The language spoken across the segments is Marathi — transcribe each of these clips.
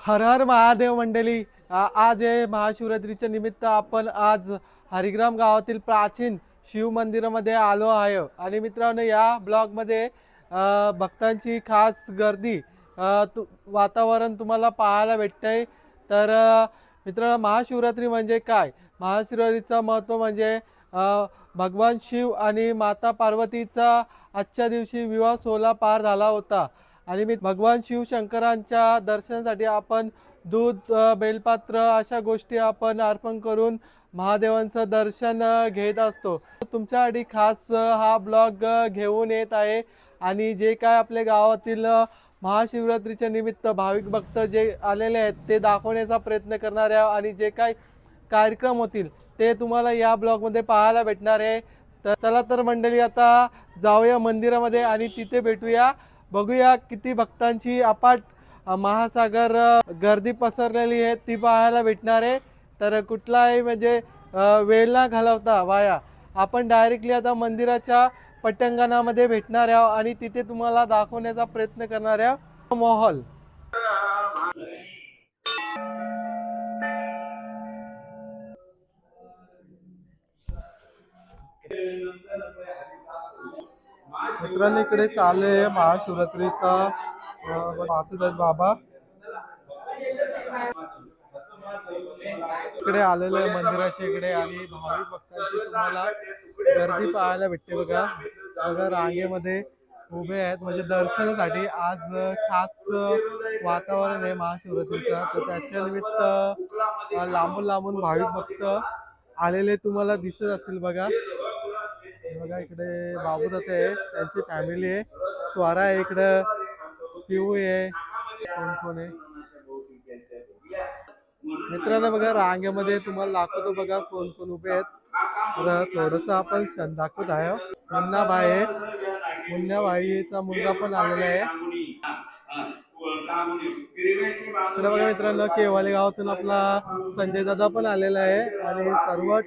हर हर महादेव मंडळी. आज हे महाशिवरात्रीच्या निमित्त आपण आज हरिग्राम गावातील प्राचीन शिव मंदिरामध्ये आलो आहे. आणि मित्रांनो, या ब्लॉगमध्ये भक्तांची खास गर्दी, वातावरण तुम्हाला पाहायला भेटतंय. तर मित्रांनो, महाशिवरात्री म्हणजे काय? महाशिवरात्रीचं महत्त्व म्हणजे भगवान शिव आणि माता पार्वतीचा आजच्या दिवशी विवाह सोहळा पार झाला होता. आणि मी भगवान शिवशंकरांच्या दर्शनासाठी आपण दूध, बेलपात्र अशा गोष्टी आपण अर्पण करून महादेवांचं दर्शन घेत असतो. तुमच्यासाठी खास हा ब्लॉग घेऊन येत आहे. आणि जे काय आपल्या गावातील महाशिवरात्रीच्या निमित्त भाविक भक्त जे आलेले आहेत ते दाखवण्याचा प्रयत्न करणार आहे. आणि जे काय कार्यक्रम होतील ते तुम्हाला या ब्लॉगमध्ये पाहायला भेटणार आहे. तर चला तर मंडळी, आता जाऊया मंदिरामध्ये आणि तिथे भेटूया. बघूया किती भक्तांची अपाट महासागर गर्दी पसरलेली आहे ती पाहायला भेटणार आहे. तर कुठलाही म्हणजे वेळ न घालवता वाया आपण डायरेक्टली आता मंदिराच्या पटांगणामध्ये भेटणार आहोत आणि तिथे तुम्हाला दाखवण्याचा प्रयत्न करणार आहोत मोहल. मित्रांनो, इकडे चालू आहे महाशिवरात्रीचा वासुदेव बाबा इकडे आलेलं आहे मंदिराच्या इकडे. आणि भाविक भक्तांची तुम्हाला गर्दी पाहायला भेटते. बघा बघा, रांगेमध्ये उभे आहेत म्हणजे दर्शनासाठी. आज खास वातावरण आहे महाशिवरात्रीचं, तर त्याच्या निमित्त लांबून लांबून भाविक भक्त आलेले तुम्हाला दिसत असतील. बघा बघा, इकडे बाबूदत्त आहे, त्यांची फॅमिली आहे, स्वरा आहे, इकडं पिऊ आहे, कोण कोण आहे मित्रांनो. बघा रांगेमध्ये तुम्हाला दाखवतो, बघा कोण कोण उभे आहेत. तर थोडस आपण क्षण दाखवत आहे. मुन्नाबाई आहे, मुन्नाबाईचा मुलगा पण आलेला आहे. इकडे बघा मित्रांनो, केवाले गावातून आपला संजय दादा पण आलेला आहे आणि सर्व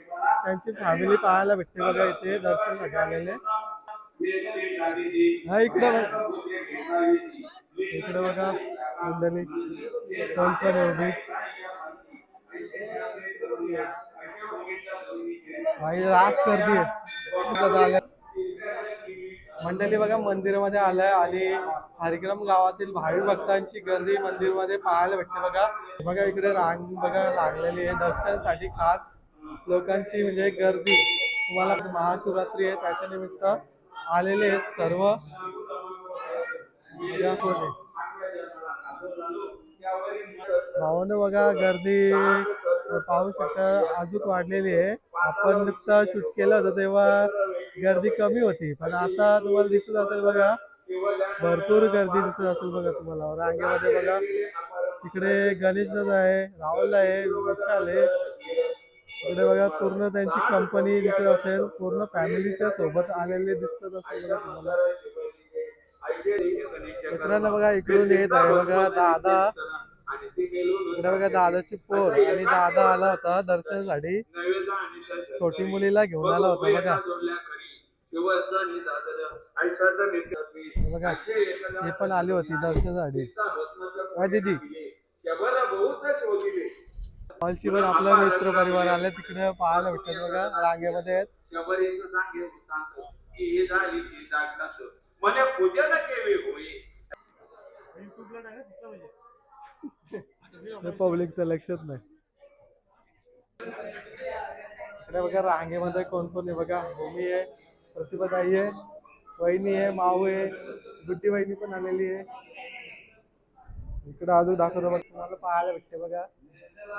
त्यांची फॅमिली पाहायला भेटते. बघा इथे दर्शनासाठी आलेले. हा इकडे इकडे बघा मंडळी कोण कोण उभी. भाई रास गर्दी आहे मंडळी. बघा मंदिरामध्ये आलाय आणि हरिग्राम गावातील भाविक भक्तांची गर्दी मंदिरमध्ये पाहायला भेटते. बघा बघा इकडे रांग बघा लागलेली आहे दर्शनासाठी. खास लोकांची म्हणजे गर्दी तुम्हाला महाशिवरात्री आहे त्याच्या निमित्त आलेले आहेत सर्व. भावानं बघा गर्दी पाहू शकता अजून वाढलेली आहे. आपण नुकता शूट केलं होतं तेव्हा गर्दी कमी होती, पण आता तुम्हाला दिसत असेल बघा भरपूर गर्दी दिसत असेल. बघा तुम्हाला रांगेमध्ये बघा तिकडे गणेश दादा आहे, राहुल आहे, विशाल आहे. इकडे बघा पूर्ण त्यांची कंपनी दिसत असेल, पूर्ण फॅमिलीच्या सोबत आलेले दिसत असेल बघा तुम्हाला. मित्रांनो बघा इकडून येत आहे बघा दादा. इकडे बघा दादाची पोर आणि दादा आला होता दर्शनासाठी, छोटी मुलीला घेऊन आला होता. बघा बघा हे पण आली होती दर्शनासाठी. काय दीदी हॉलची पण आपला मित्र परिवार आले तिकडे पाहायला भेटतात. बघा रांगेमध्ये आहेत. पब्लिकचं लक्षात नाही. इकडे बघा रांगेमध्ये कोण कोण आहे. बघा भूमी आहे, प्रतिभा ताई आहे, वहिनी आहे, माऊ आहे, गुड्डी वहिनी पण आलेली आहे. इकडे अजून दाखवतो बघा तुम्हाला पाहायला भेटते. बघा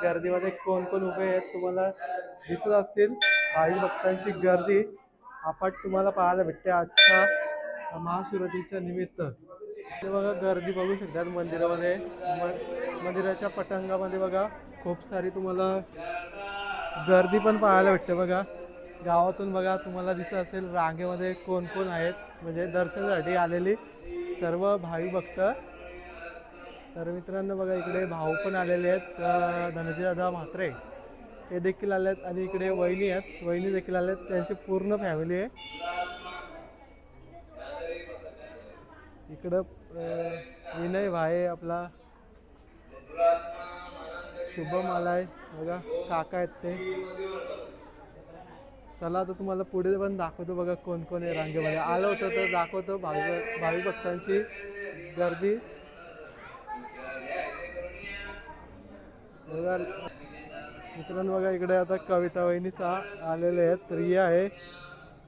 गर्दीमध्ये कोण कोण उभे आहेत तुम्हाला दिसत असतील. भाविक भक्तांची गर्दी अफाट तुम्हाला पाहायला भेटते आजच्या महाशिवरात्रीच्या निमित्त. बघा गर्दी बघू शकतात मंदिरामध्ये. मंदिराच्या पटांगणामध्ये बघा खूप सारी तुम्हाला गर्दी पण पाहायला भेटते. बघा गावातून बघा तुम्हाला दिसत असेल रांगेमध्ये कोण कोण आहेत म्हणजे दर्शनासाठी आलेली सर्व भाविक भक्त. तर मित्रांनो बघा इकडे भाऊ पण आलेले आहेत, धनंजय दादा म्हात्रे ते देखील आले आहेत. आणि इकडे वहिनी आहेत, वहिनी देखील आले आहेत, त्यांची पूर्ण फॅमिली आहे. इकडं विनय भाई आपला शुभम आलाय बघा, काका आहेत ते. चला आता तुम्हाला पुढे पण दाखवतो बघा कोण कोण आहे रांगेमध्ये. आलं होतं तर दाखवतो भावी भक्तांची गर्दी बघा. मित्रांनो बघा इकडे आता कविता वहिनी आलेले आहेत. रिया आहे,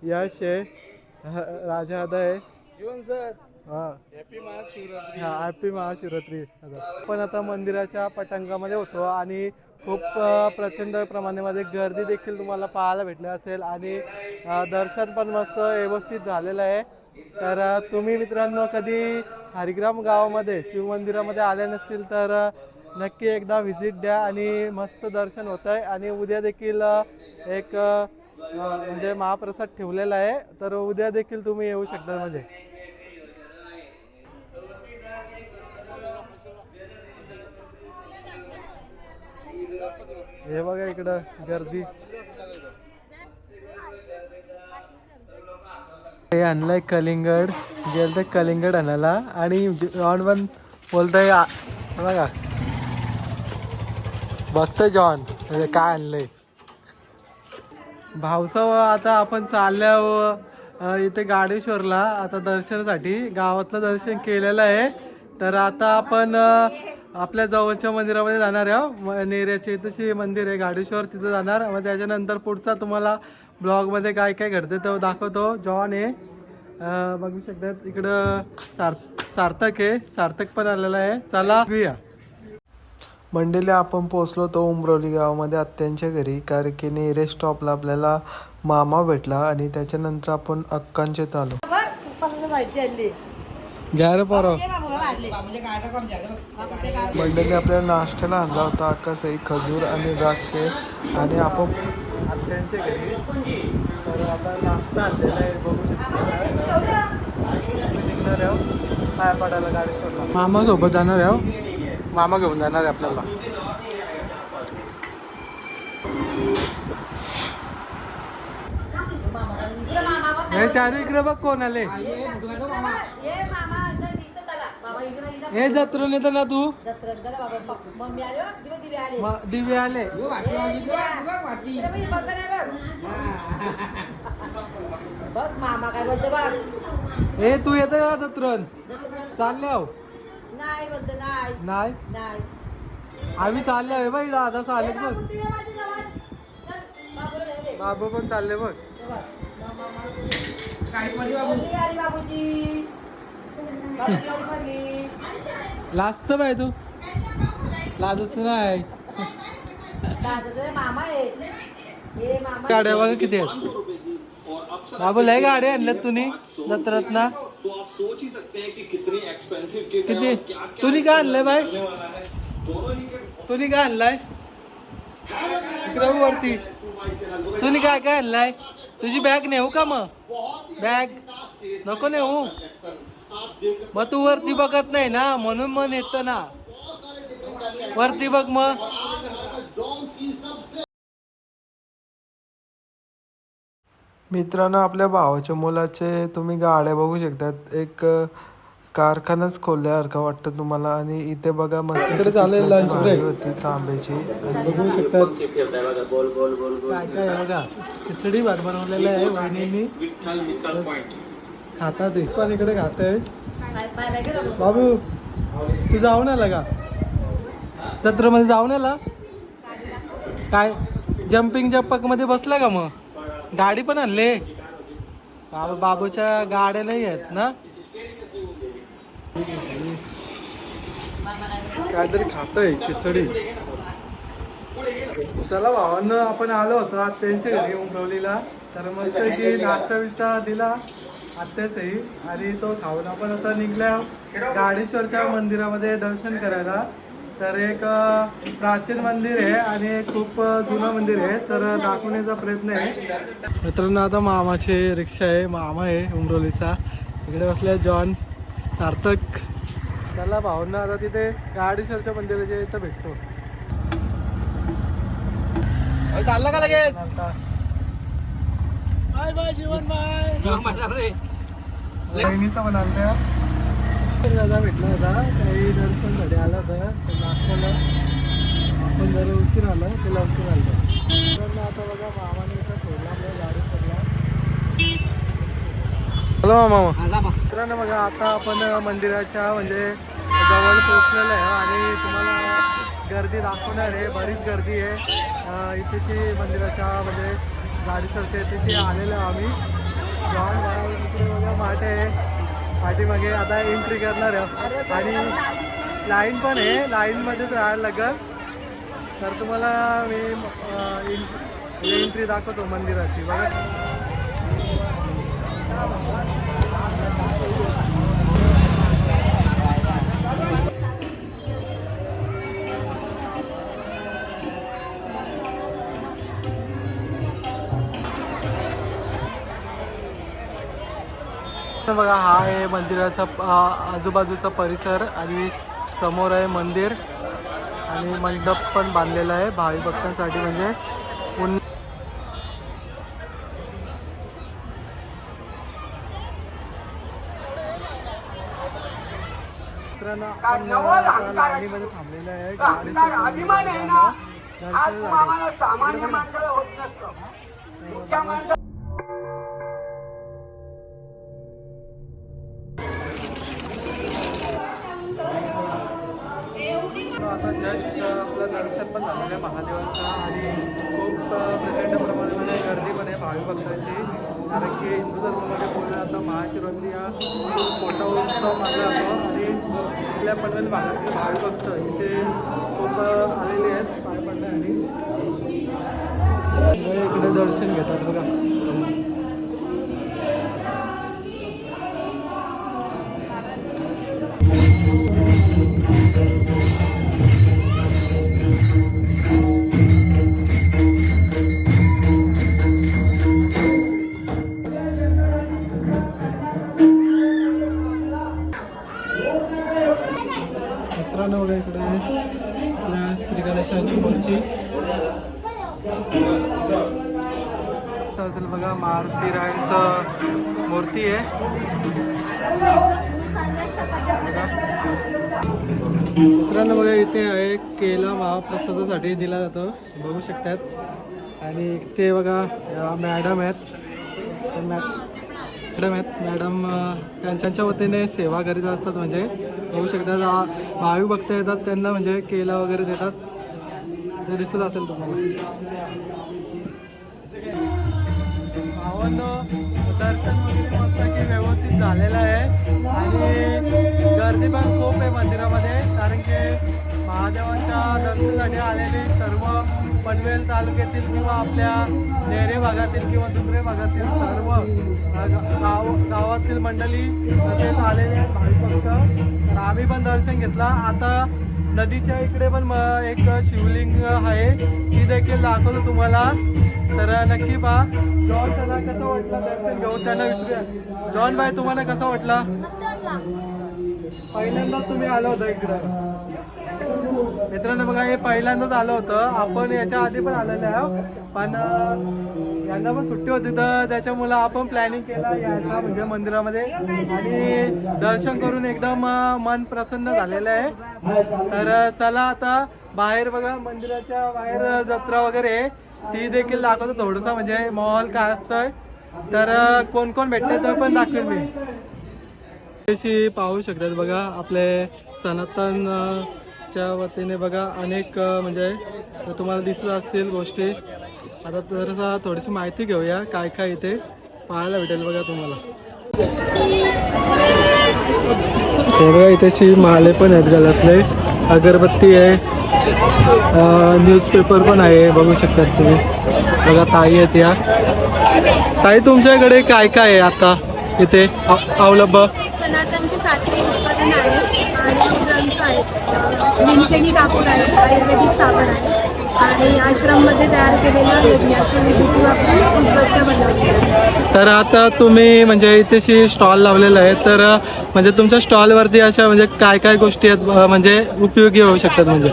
यश आहे, राजा हादा आहे. हा हॅपी महाशिवरात्री. पण आता मंदिराच्या पटांगणामध्ये होतो आणि खूप प्रचंड प्रमाणामध्ये गर्दी देखील तुम्हाला पाहायला भेटली असेल आणि दर्शन पण मस्त व्यवस्थित झालेलं आहे. तर तुम्ही मित्रांनो कधी हरिग्राम गावामध्ये शिवमंदिरामध्ये आले नसतील तर नक्की एकदा व्हिजिट द्या आणि मस्त दर्शन होत आहे. आणि उद्या देखील एक म्हणजे महाप्रसाद ठेवलेला आहे, तर उद्या देखील तुम्ही येऊ शकता. म्हणजे हे बघा इकडं गर्दी. हे आणलंय कलिंगड, गेलं कलिंगड आणायला आणि जॉन पण बोलतोय बघा, बघतोय जॉन काय आणलंय. भाऊसाव आता आपण चालल्या इथे गाडेश्वरला आता दर्शनासाठी. गावातलं दर्शन केलेलं आहे, तर आता आपण आपल्या जवळच्या मंदिरामध्ये जाणार आहे. नेऱ्याचे इथंशी मंदिर आहे गाडेश्वर, तिथं जाणार. मग त्याच्यानंतर पुढचा तुम्हाला ब्लॉगमध्ये काय काय घडतं तो दाखवतो. जॉन आहे बघू शकतात इकडं. सार्थक आहे, सार्थक पण आलेला आहे. चला घेऊया. मंडेला आपण पोचलो तो उमरवली गावामध्ये आत्यांच्या घरी, कारण की नेरे स्टॉपला आपल्याला मामा भेटला आणि त्याच्यानंतर आपण अक्कांचेत आलो. घ्या रे पोरं. मंडळी आपल्याला नाश्त्याला आणला होता अक्कासई, खजूर आणि द्राक्षे आणि आपण आत्यांच्या घरी. तर आता नाश्ता आणलेला आहे बघू शकता. निघणार आहे पाया पडायला गाडेश्वरला. मामा सोबत जाणार आहे, मामा घेऊन जाणार आहे आपल्याला. हे चारू इकडे बघ कोण आले. हे जत्रून येतं ना तू. दिवे आले. मामा काय बोलतो बघ. हे तू येत का जत्रण चालल्या नाही आम्ही चालल्या बाई. दादा चालले बघ, बाबू पण चालले बघ. लाजत बाय तू, लाजच नाही. गाड्या बघा किती आहेत बाबू, लय गाड्या आणल्यात तुम्ही जत्रात ना. किती तुम्ही काय आणलंय बाय, तुम्ही काय आणलाय इकडे वरती. तुम्ही काय काय आणलाय, तुझी बॅग नेऊ का मग. बॅग नको नेऊ, मग तू वरती बघत नाही ना म्हणून मन येतं ना. वरती बघ मग. मित्रांनो आपल्या भावाच्या मुलाचे तुम्ही गाड्या बघू शकतात. एक कारखानाच खोलल्यासारखं वाटतं तुम्हाला. आणि इथे बघा मस्त इकडे चालेल लंच ब्रेक होती तांब्याची. बघू शकतात काय काय बघा. खिचडी भात बनवलेला आहे वहिनींनी, खातात ते पण इकडे खात आहे. बाबू तू जाऊन आला का जत्रेमध्ये, जाऊन आला काय. जम्पिंग जपक मध्ये बसला का मग. गाडी पण आणले बाबूच्या गाड्या नाही आहेत ना. काहीतरी खातोय खिचडी. चला भावांना आपण आलो होतो आत्यांच्या घरी उमरवलीला. तर मस्त की नाश्ता बिष्टा दिला आत्याचही आणि तो खाऊन आपण आता निघल्या गाडेश्वरच्या मंदिरामध्ये दर्शन करायला. तर एक प्राचीन मंदिर आहे आणि खूप जुनं मंदिर आहे, तर दाखवण्याचा प्रयत्न आहे. मित्रांनो आता मामाची रिक्षा आहे, मामा आहे उमरोलीचा. इकडे बसले जॉन, सार्थक. चला भावना आता तिथे गाडेश्वरच्या मंदिराच्या इथं भेटतो. चालला का लगेच. बाय बाय जीवन बाय. बहिणीचा पण आलत्या दादा भेटला होता, काही दर्शनसाठी आला होता नाश्त्याला. आपण जरा उशीर आलं त्याला उशीर आलं तर आता बघा मामाने इथं सोडला आपल्या गाडी सोडला. हॅलो मामा. मित्रांनो बघा आता आपण मंदिराच्या म्हणजे जवळ पोहोचलेलं आहे आणि तुम्हाला गर्दी दाखवणार आहे. बरीच गर्दी आहे इथेची मंदिराच्या म्हणजे गाडीसरच्या इथेशी आलेलं आहे आम्ही. जॉन भाई इकडे बघा माठ आहे पाठीमागे. आता एंट्री करणार आहे आणि लाईन पण आहे, लाईनमध्येच राहायला लागेल. तर तुम्हाला मी एंट्री दाखवतो मंदिराची बघा. बघा हा आहे मंदिराचा आजूबाजूचा परिसर आणि समोर आहे मंदिर आणि मंडप पण बांधलेला आहे भावी भक्तांसाठी. म्हणजे लाईनीमध्ये थांबलेलं आहे. आता जस्ट आपलं दर्शन पण झालेलं आहे महादेवाचं आणि खूप प्रचंड प्रमाणामध्ये गर्दी पण आहे भावी भक्तांची. कारण की हिंदू धर्मामध्ये बोललं आता महाशिवरात्री हा खूप मोठा उत्सव मानला जातो आणि आपल्या पनवेल भागातील भावी भक्त इथे खूप आलेले आहेत पाय पडण्यासाठी. इकडे दर्शन घेतात बघा. मित्रांनो बघा इकडे श्री गणेशांची मूर्ती असेल बघा. मारुती रायांचं मूर्ती आहे. मित्रांनो बघा इथे आहे केला महाप्रसादासाठी दिला जातो बघू शकतात. आणि इथे बघा मॅडम आहेत मॅडम त्यांच्या वतीने सेवा करीत असतात. म्हणजे बघू शकतात भावी भक्त येतात त्यांना म्हणजे केला वगैरे देतात. ते दिसत असेल तुम्हाला. भावांनो दर्शन वगैरे मस्त की व्यवस्थित झालेलं आहे आणि गर्दी पण खूप आहे मंदिरामध्ये. कारण की महादेवांच्या दर्शनासाठी आलेले सर्व पनवेल तालुक्यातील किंवा आपल्या नेरे भागातील किंवा दुसरे भागातील सर्व गावातील मंडळी तसेच आलेले आहेत भाविक भक्त. तर आम्ही पण दर्शन घेतला. आता नदीच्या इकडे पण एक शिवलिंग आहे ती देखील दाखवलं तुम्हाला. तर नक्की पहा. जॉन त्यांना कसं वाटलं दर्शन घेऊन त्यांना विचारूया. जॉन भाई तुम्हाला कसं वाटलं? पहिल्यांदा तुम्ही आलो होता इकडं. मित्रांनो बघा हे पहिल्यांदाच आलं होतं. आपण याच्या आधी पण आलेलं आहे पण यांना पण सुट्टी होती तर त्याच्यामुळं आपण प्लॅनिंग केला यायचा म्हणजे मंदिरामध्ये आणि दर्शन करून एकदम मन प्रसन्न झालेलं आहे. तर चला आता बाहेर बघा मंदिराच्या बाहेर जत्रा वगैरे ती देखील दाखवतो थोडंसं म्हणजे माहोल काय असतंय. तर कोण कोण भेटते तर पण दाखवेल मी. अशी पाहू शकतात बघा आपले सनातनच्या वतीने बघा अनेक म्हणजे तुम्हाला दिसत असतील गोष्टी. आता तर थोडीशी माहिती घेऊया काय काय इथे पाहायला भेटेल बघा तुम्हाला. बघा इथेशी माले पण आहेत गळ्यातले, अगरबत्ती आहे, न्यूजपेपर पण आहे बघू शकतात तुम्ही. बघा ताई आहेत या. ताई तुमच्याकडे काय काय आहे आता इथे अवलंब? सनातनचे सात्विक उत्पादन आहे आणि ग्रंथ आहेत. भीमसेनी कापूर आहे, आयुर्वेदिक साबण आहे आणि आश्रममध्ये तयार केलेल्या यज्ञाचे विधी वापरून उदबत्त्या बनवलेल्या आहेत. तर आता तुम्ही म्हणजे इथेशी स्टॉल लावलेला आहे तर म्हणजे तुमच्या स्टॉलवरती अशा म्हणजे काय काय गोष्टी आहेत म्हणजे उपयोगी होऊ शकतात? म्हणजे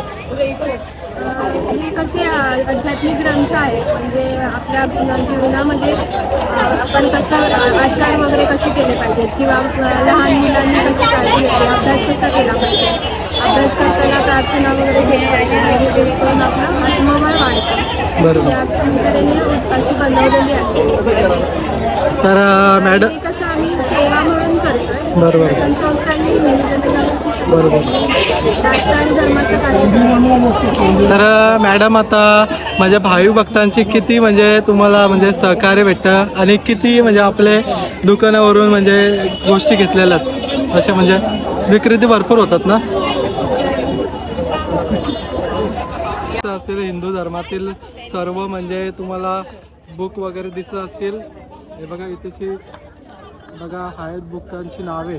हे कसे आध्यात्मिक ग्रंथ आहेत म्हणजे आपल्या जीवनामध्ये आपण कसं आचार वगैरे कसे केले पाहिजेत किंवा लहान मुलांनी कशी काळजी घ्यावी, अभ्यास कसा केला पाहिजे, अभ्यास करताना प्रार्थना वगैरे केली पाहिजे जेणेकरून आपलं आत्मबळ वाढतं. बरोबर. त्यानंतर अशी बनवलेली आहे. तर मॅडम हे कसं आम्ही सेवा म्हणून करतोय. बरोबर. सनातन संस्था आणि हिंदू जनजागृती बरोबर. समिती राष्ट्र आणि धर्माचं कार्य. तर मॅडम आता माझ्या भाविक भक्तांची किती म्हणजे तुम्हाला म्हणजे सहकार्य भेटतं आणि किती म्हणजे आपले दुकानावरून म्हणजे गोष्टी घेतलेल्या आहेत असे म्हणजे विक्रेते भरपूर होतात ना. असतील हिंदू धर्मातील सर्व म्हणजे तुम्हाला बुक वगैरे दिसत असतील. हे बघा इथेची बघा आहेत बुकांची नावे.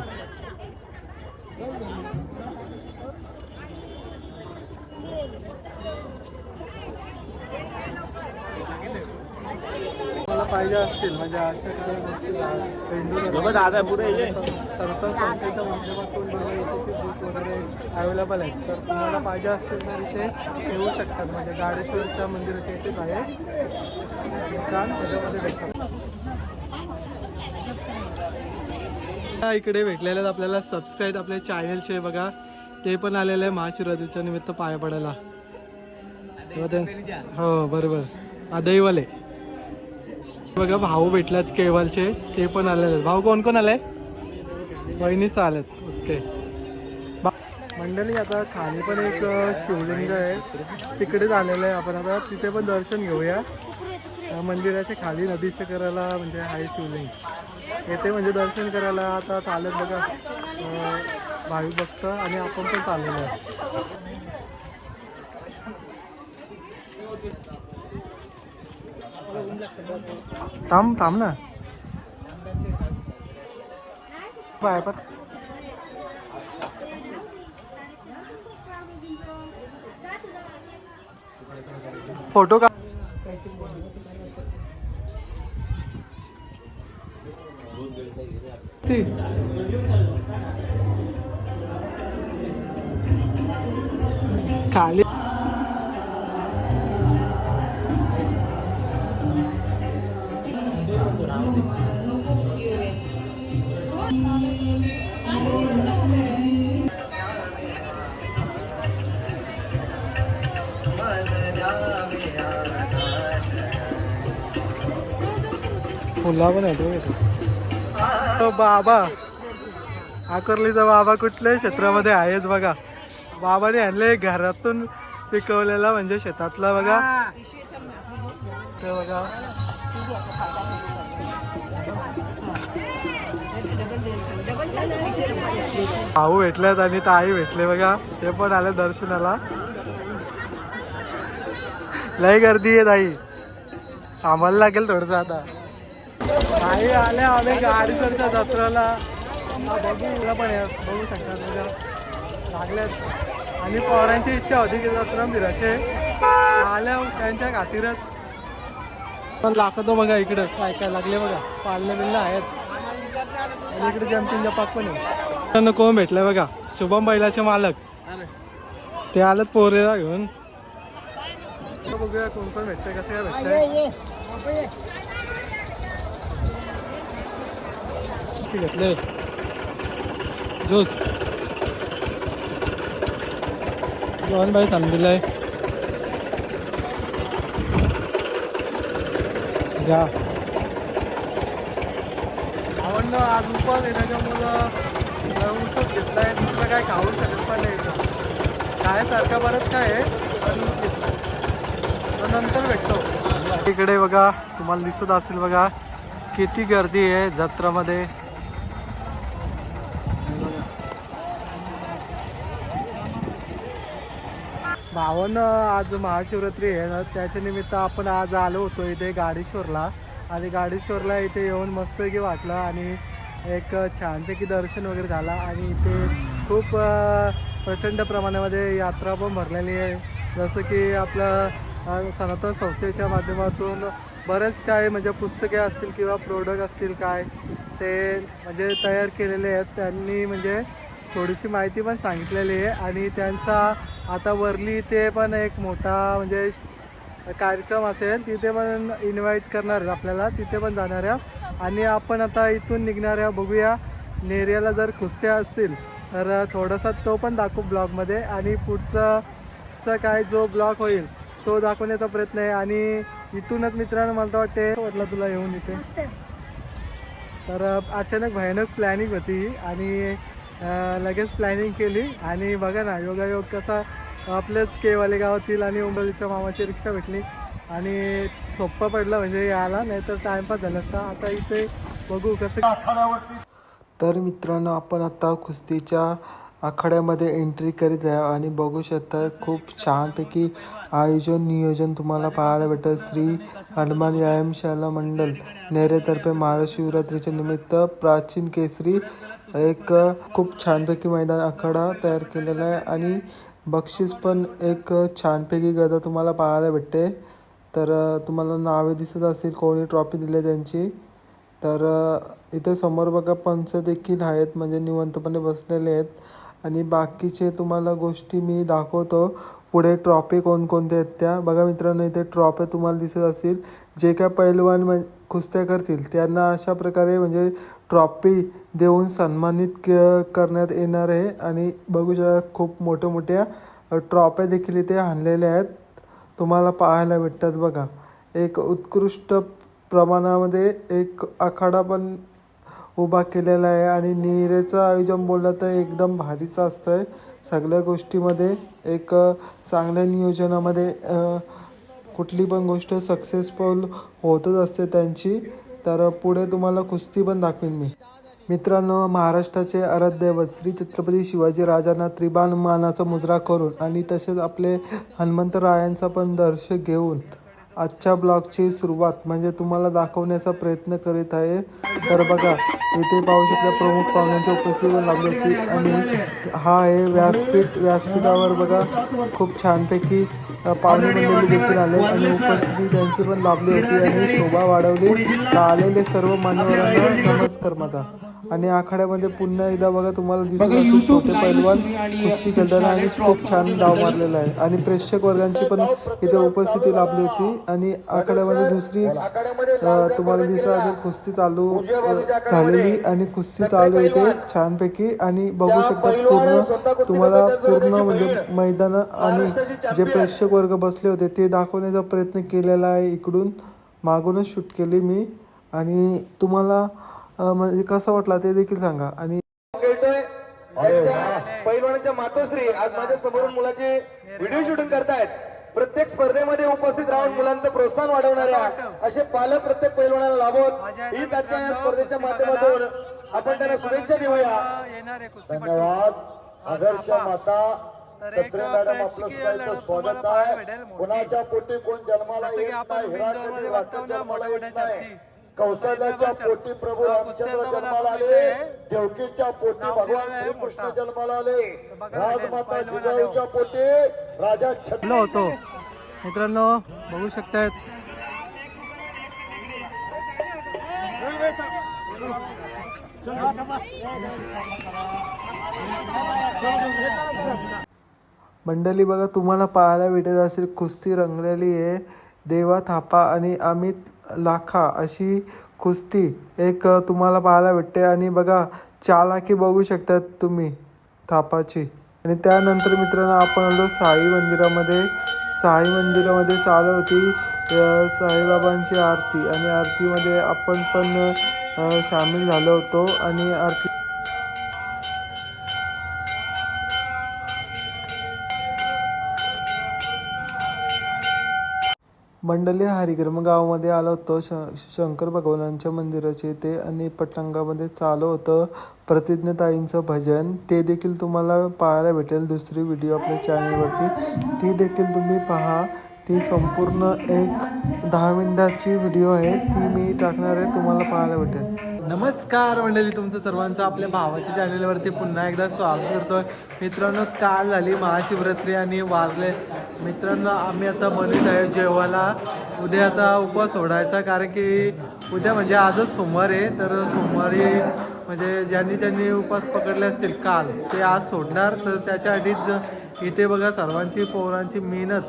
मला पाहिजे असतील म्हणजे अशा काही गोष्टी हिंदू सनातन संस्थेच्या माध्यमातून बुक वगैरे अवेलेबल आहेत. तर तुम्हाला पाहिजे असतील तर इथे येऊ शकतात. म्हणजे गाडेश्वरच्या मंदिराच्या इथेच आहे दुकान, त्याच्यामध्ये भेटतात. इकडे भेटलेले आहेत आपल्याला सबस्क्राईब आपल्या चॅनलचे बघा, ते पण आलेले आहे महाशिवरात्रीच्या निमित्त पाया पडायला. हो बरोबर, आदईवाले बघा भाऊ भेटल्यात केवलचे, ते पण आलेले आहेत. भाऊ कोण कोण आले? बहिणीच आलेत. ओके मंडळी, आता खाली पण एक शिवलिंग आहे, तिकडेच आलेलं आहे आपण. आता तिथे पण दर्शन घेऊया. मंदिराच्या खाली नदीच्या करायला म्हणजे आहे शिवलिंग, येथे म्हणजे दर्शन करायला आता चालत बघा भाविक भक्त आणि आपण पण चाललेलो आहे. थांब थांब ना बाय पर फोटो का खाली फुला पण आहे. बाबा आकर्लीचा बाबा कुठल्याही क्षेत्रामध्ये आहेच बघा. बाबाने आणले घरातून पिकवलेला म्हणजे शेतातला बघा, ते बघा भाऊ भेटल्यात आणि ताई भेटले बघा, ते पण आले दर्शनाला. लय गर्दी आहे ताई, थांबायला लागेल थोडस. आता ताई आल्या आम्ही गाडीकडच्या जत्रेला बघू पण बघू शकतात बघा लागल्यात. आणि पोरांची इच्छा होती की जत्रा फिरायचे, आल्या त्यांच्या खातीरच पण लागतो बघा. इकडं काय काय लागले बघा, पालणे बिल्ले आहेत आणि इकडे जमतीन जपाक पण आहे. कोण भेटलंय बघा, शुभम बैलाचे मालक, ते आलेत पोरेला घेऊन. बघूया कोण कोण भेटतंय, कसं काय भेटतंय. घेतले ज्यूस दोन बाई सांगितलंय जा. आवडलं आज उपास आहे त्याच्यामुळं उसच घेतलाय, दुसरं काय खाऊ शकत पण नाही. खायसारखा बरंच काय आहे पण घेतलं नंतर भेटतो. इकडे बघा तुम्हाला दिसत असेल बघा किती गर्दी आहे जत्रामध्ये. भावानं आज महाशिवरात्री आहे ना, त्याच्या निमित्त आपण आज आलो होतो इथे गाडेश्वरला. आणि गाडेश्वरला इथे येऊन मस्तपैकी वाटलं आणि एक छानपैकी दर्शन वगैरे झाला. आणि इथे खूप प्रचंड प्रमाणामध्ये यात्रा पण भरलेली आहे. जसं की आपलं सनातन संस्थेच्या माध्यमातून बरेच काय म्हणजे पुस्तके असतील किंवा प्रोडक्ट असतील काय ते म्हणजे तयार केलेले आहेत त्यांनी, म्हणजे थोडीशी माहिती पण सांगितलेली आहे. आणि त्यांचा आता वरली ते पण एक मोठा म्हणजे कार्यक्रम असेल, तिथे पण इन्व्हाइट करणार आहेत आपल्याला, तिथे पण जाणार आहे. आणि आपण आता इथून निघणाऱ्या बघूया नेरियाला जर कुस्त्या असतील तर थोडासा तो पण दाखवू ब्लॉगमध्ये आणि पुढचा काय जो ब्लॉग होईल तो दाखवण्याचा प्रयत्न आहे. आणि इथूनच मित्रांनो मला तर वाटते म्हटलं तुला येऊन इथे. तर अचानक भयानक प्लॅनिंग होती आणि लगेच प्लॅनिंग केली आणि बघा ना योगायोग कसा आपल्याच केवाले गावातील आणि उंबरलीच्या मामाची रिक्षा भेटली आणि सोप्पं पडलं म्हणजे याला, नाहीतर टाइमपास झाला असता. आता इथे बघू कसं. तर मित्रांनो आपण आता कुस्तीच्या आखाड्यामध्ये एंट्री करीत आहे आणि बघू शकता खूप छानपैकी आयोजन नियोजन तुम्हाला पाहायला भेटतं. श्री हनुमान व्यायामशाला मंडळ नेरेतर्फे महाशिवरात्रीच्या निमित्त प्राचीन केसरी एक खूप छानपैकी मैदान आखाडा तयार केलेला आहे आणि बक्षीस पण एक छानपैकी गदा तुम्हाला पाहायला भेटते. तर तुम्हाला नावे दिसत असतील कोणी ट्रॉफी दिली त्यांची. तर इथे समोर बघा पंच देखील आहेत म्हणजे निवंतपणे बसलेले आहेत आणि बाकीचे तुम्हाला गोष्टी मी दाखवतो पुढे. ट्रॉफी कोणकोणत्या आहेत त्या बघा मित्रांनो. इथे ट्रॉफी तुम्हाला दिसत असतील. जे काय पैलवान कुस्त्या करतील त्यांना अशा प्रकारे म्हणजे ट्रॉफी देऊन सन्मानित करण्यात येणार आहे. आणि बघू शकता खूप मोठ्या ट्रॉफ्या देखील इथे आणलेल्या आहेत तुम्हाला पाहायला भेटतात. बघा एक उत्कृष्ट प्रमाणामध्ये एक आखाडा पण उभा केलेला आहे आणि नीरेचं आयोजन बोललं तर एकदम भारीचं असतं आहे. सगळ्या गोष्टीमध्ये एक चांगल्या नियोजनामध्ये कुठली पण गोष्ट सक्सेसफुल होतच असते त्यांची. तर पुढे तुम्हाला कुस्ती पण दाखवीन मी. मित्रांनो महाराष्ट्राचे आराध्यदैवत श्री छत्रपती शिवाजी राजांना त्रिबाण मानाचा मुजरा करून आणि तसेच आपले हनुमंतरायांचा पण दर्शन घेऊन आजच्या ब्लॉगची सुरुवात म्हणजे तुम्हाला दाखवण्याचा प्रयत्न करीत आहे. तर बघा इथे पाहू शकता प्रमुख पाहुण्यांची उपस्थिती पण लाभली होती आणि हा आहे व्यासपीठ. व्यासपीठावर बघा खूप छानपैकी पाहुणे मंडळी देखील आले आणि उपस्थिती त्यांची पण लाभली होती आणि शोभा वाढवली. आलेले सर्व मान्यवरांना नमस्कार माझा. आणि आखाड्यामध्ये पुन्हा एकदा बघा तुम्हाला दिसत असेल छोटे पैलवान कुस्ती खेळताना आणि खूप छान डाव मारलेला आहे आणि प्रेक्षक वर्गांची पण इथे उपस्थिती लाभली होती. आणि आखाड्यामध्ये दुसरी तुम्हाला दिसत असेल कुस्ती चालू झालेली आणि कुस्ती चालू येते छानपैकी. आणि बघू शकता पूर्ण तुम्हाला पूर्ण म्हणजे मैदान आणि जे प्रेक्षक वर्ग बसले होते ते दाखवण्याचा प्रयत्न केलेला आहे. इकडून मागूनच शूट केली मी आणि तुम्हाला म्हणजे कसा वाटला ते देखील सांगा. आणि पैलवानाच्या मातोश्री आज माझ्या समोरून मुलाचे व्हिडिओ शूटिंग करतायत. प्रत्येक स्पर्धेमध्ये उपस्थित राहून मुलांचं प्रोत्साहन वाढवणाऱ्या असे पालक प्रत्येक पैलवानाला लाभवत ही तात्या या स्पर्धेच्या माध्यमातून आपण त्यांना शुभेच्छा देऊया. धन्यवाद. आदर्श माता सत्रे मॅडम आपलं सुद्धा स्वागत आहे. कोणाच्या पोटी कोण जन्माला येत नाही. हिरा कधी वाटतं जन्माला येत नाही. कौशल्याच्या पोटी प्रभू रामचंद्र जन्माला आले. देवकीच्या पोटी भगवान श्रीकृष्ण जन्माला आले. राजमाता जिजाऊच्या पोटी राजा छत्रपती होतो. मित्रांनो बघू शकतायत मंडळी बघा तुम्हाला पाहायला भेटत असेल कुस्ती रंगलेली आहे. देवा थापा आणि अमित लाखा अशी कुस्ती एक तुम्हाला पाहायला भेटते. आणि बघा चालाकी बघू शकतात तुम्ही थापाची. आणि त्यानंतर मित्रांनो आपण आलो साई मंदिरामध्ये. साई मंदिरामध्ये चालू होती साईबाबांची आरती आणि आरतीमध्ये आपण पण सामील झालो होतो. आणि आरती मंडली हरिग्राम गावामध्ये आलो होतो. शंकर भगवानांच्या मंदिराचे ते आणि पटंगामध्ये चालू होतं प्रतिज्ञाताईंचं भजन. ते देखील तुम्हाला पाहायला भेटेल दुसरी व्हिडिओ आपल्या चॅनलवरती. ती देखील तुम्ही पहा. ती संपूर्ण एक 10 मिनिटाची व्हिडिओ आहे. ती मी टाकणार आहे तुम्हाला पाहायला भेटेल. नमस्कार मंडळी तुमचं सर्वांचं आपल्या भावाच्या चॅनलवरती पुन्हा एकदा स्वागत करतोय. मित्रांनो काल झाली महाशिवरात्री आणि वाजले मित्रांनो आम्ही आता बनवित आहे जेवायला. उद्याचा उपवास सोडायचा कारण की उद्या म्हणजे आजच सोमवार आहे. तर सोमवारी म्हणजे ज्यांनी उपवास पकडले असतील काल ते आज सोडणार. तर त्याच्या आधीच इथे बघा सर्वांची पोरांची मेहनत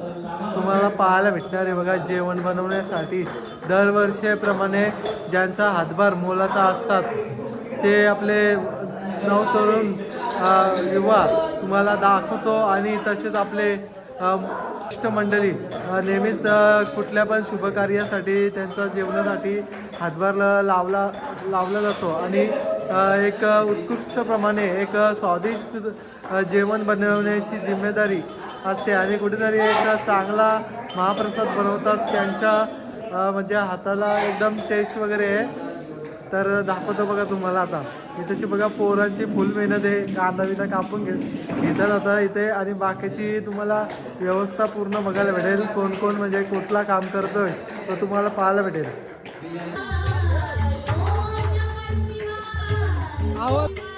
तुम्हाला पाहायला भेटणार आहे. बघा जेवण बनवण्यासाठी दरवर्षीप्रमाणे ज्यांचा हातभार मोलाचा असतात ते आपले नवतरुण युवा तुम्हाला दाखवतो आणि तसेच आपले मंडळी नेहमीच कुठल्या पण शुभकार्यासाठी त्यांच्या जेवणासाठी हातभार लावला जातो आणि एक उत्कृष्टप्रमाणे एक स्वादिष्ट जेवण बनवण्याची जिम्मेदारी असते आणि कुठेतरी एक चांगला महाप्रसाद बनवतात त्यांच्या म्हणजे हाताला एकदम टेस्ट वगैरे आहे. तर दाखवतो बघा तुम्हाला आता इथेची बघा पोरांची फुल मेहनत आहे. कांदा बिंदा कापून घेतला जातं इथे आणि बाकीची तुम्हाला व्यवस्था पूर्ण बघायला भेटेल. कोण कोण म्हणजे कुठला काम करतोय तो तुम्हाला पाहायला भेटेल.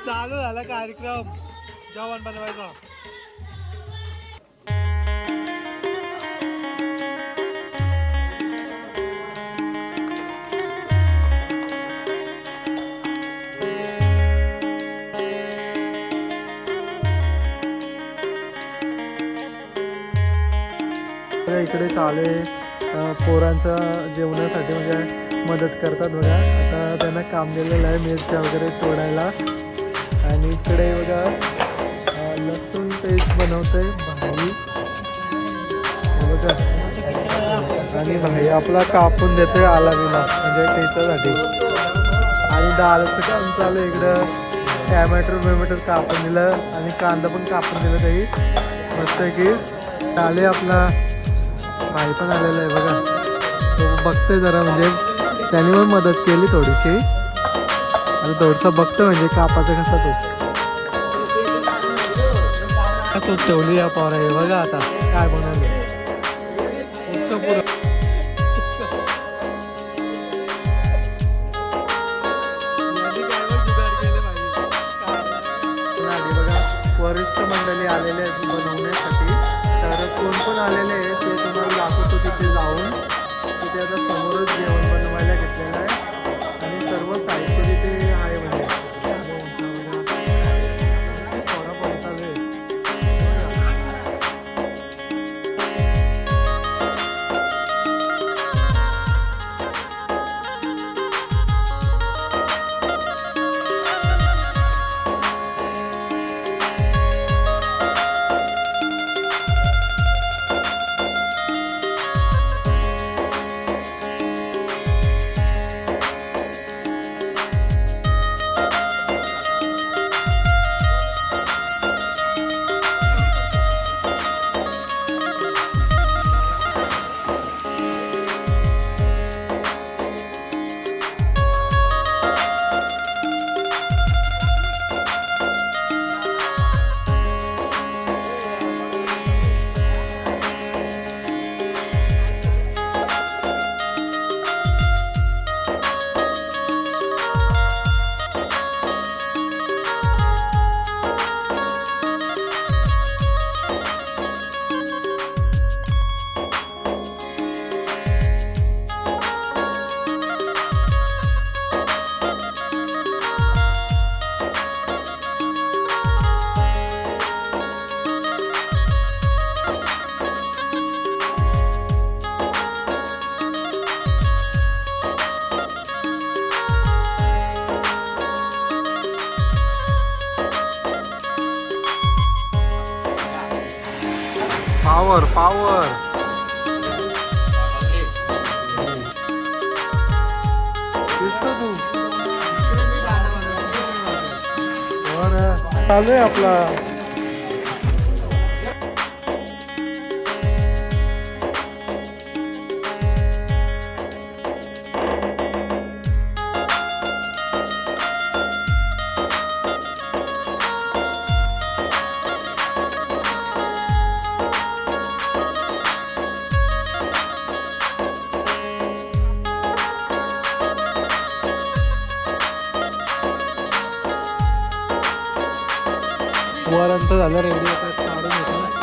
चालू झाला कार्यक्रम जेवण बनवायचा. इकडे चालू आहे पोरांच्या जेवणासाठी म्हणजे मदत करतात बघा. आता त्यांना काम दिलेलं आहे मिरच्या वगैरे तोडायला आणि इकडे बघा लसूण पेस्ट बनवते भाई बघा आणि भाई आपला कापून देतोय आला बिला म्हणजे टेस्टसाठी आणि डाळचं काम चालू इकडं टॅमॅटो कापून दिलं आणि कांदा पण कापून दिलं काही मस्त की डाळे आपला भाई पण आलेला आहे बघा. तो बघतोय जरा म्हणजे त्याने पण मदत केली थोडीशी आणि थोडंसं बघतोय म्हणजे कापाचं कसं ठेवली या पोर आहे बघा. आता काय बनवलं बघा. वरिष्ठ मंडळी आलेले आहेत बनवण्यासाठी. तर कोण कोण आलेले आहे ते तुम्हाला दाखवतो तिथे जाऊन. तिथे आता समोरच जेवण बनवायला घेतलेलं आहे आणि सर्व साहित्य तिथे आहे म्हणजे थोडा पण चालू आहे. पावर चालू आहे आपला. वरांत झालं रेडी आता काढून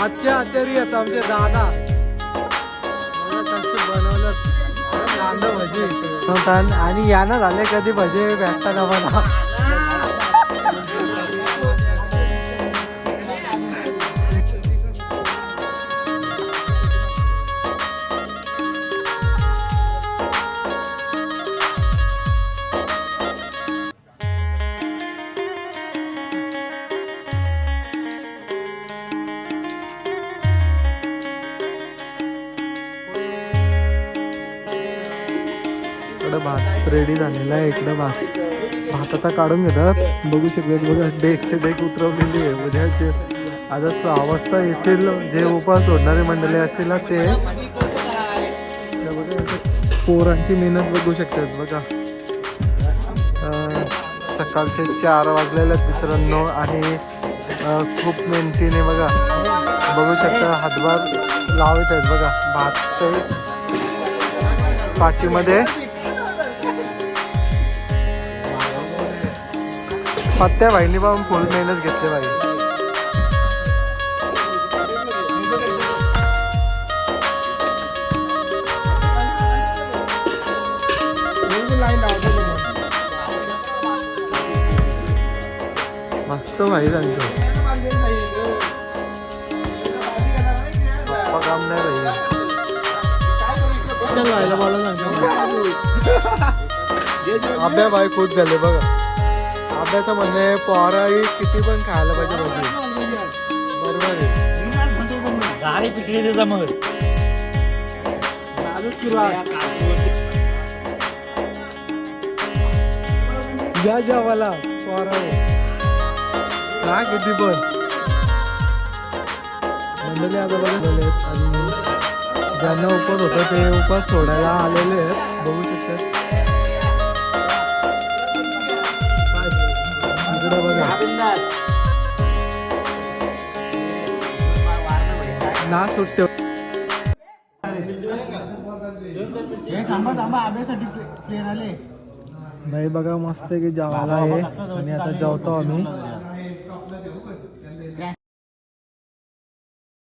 आजचे आचारी आहेत आमचे दादा. बघा कसे बनवलं कांदा भजी. आणि यानं झाले कधी भजी भेटतात आम्हाला. इकडं भात रेडी झालेला आहे. इकडं भात आता काढून घेतात. बघू शकतात बघा डेकचे डेक उतरवलेली आहे उद्याचे. आता 6 वाजता येथील जे उपास सोडणारे मंडळी असतील ना ते बघा. पोरांची मेहनत बघू शकतात बघा. सकाळचे 4 वाजलेले आहेत मित्रांनो. आणि खूप मेहनतीने बघा बघू शकता हातभार लावत आहेत बघा. भात ते पाठीमध्ये पत्त्या भाईनी पण फुल मेहनत घेतली भाई. मस्त भाई त्यांचं काम नाही भाई. चल व्हायला मला सांगतो अभ्या भाई खुश झाले बघा. अभ्याचं म्हणणे पोराही किती पण खायला पाहिजे भाजी. बरोबर आहे. गाडी पिकलेली जमत या जेवायला पोरा का किती पण मंडळी आता बघा. आणि ज्यांना उपास होता ते उपास सोडायला आलेले आहेत बघू शकतात. इकडे बघा ना सुट्टे नाही बघा. मस्त की जेवायला आहे आणि आता जेवतो आम्ही.